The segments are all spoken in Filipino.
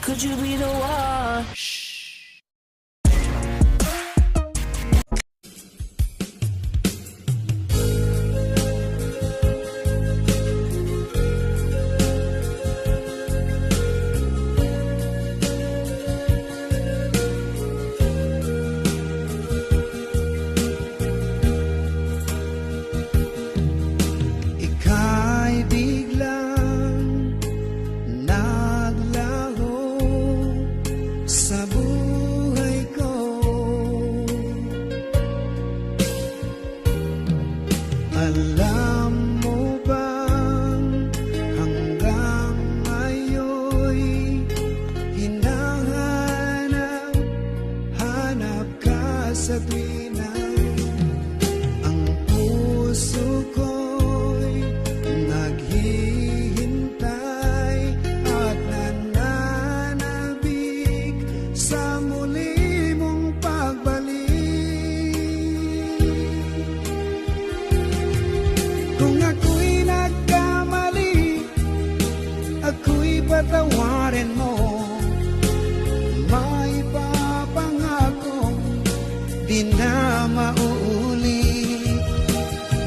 Could you be the one? Ika'y biglang naglaho sa buhay ko. Alam mo bang hanggang ngayon'y hinahanap ka sa tuwina. Ang puso ko'y naghihintay at nananabik sa muli mong pagbalik. Kung ako'y nagkamali, ako'y patawarin mo. May papangakong di na mauulit.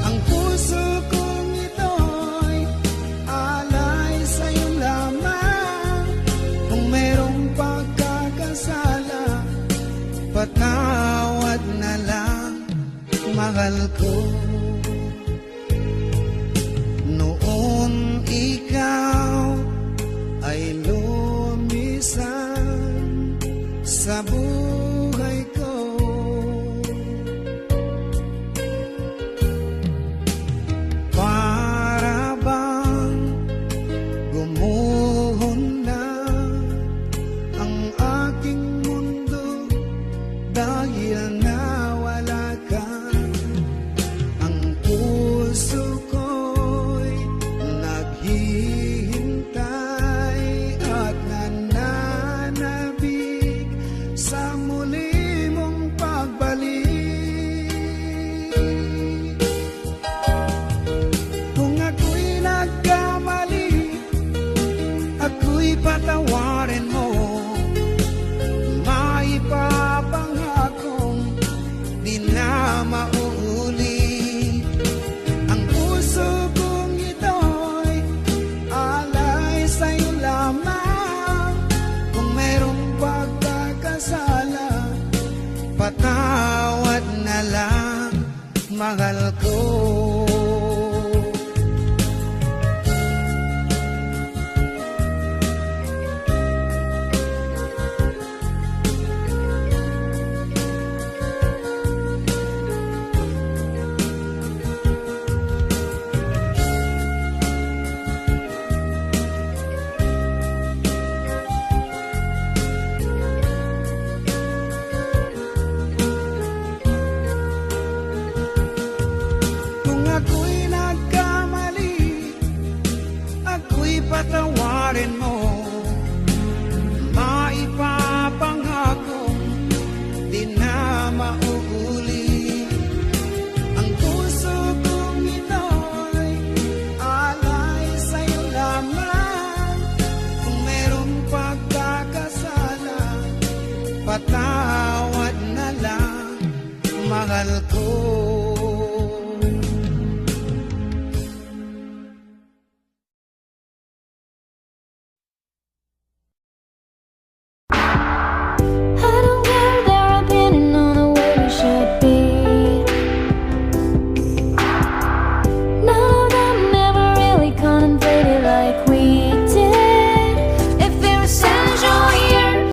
Ang puso kong ito'y alay sa'yo lamang. Kung mayroong pagkakasala, patawad na lang, mahal ko. Noon ikaw ay lumisan sa buhay ko. Para bang gumuhon na ang aking mundo dahil nawala ka. Ang puso ko'y naghihintay at nananabik sa muli mong pagbalik. Kung ako'y nagkamali, ako'y patawarin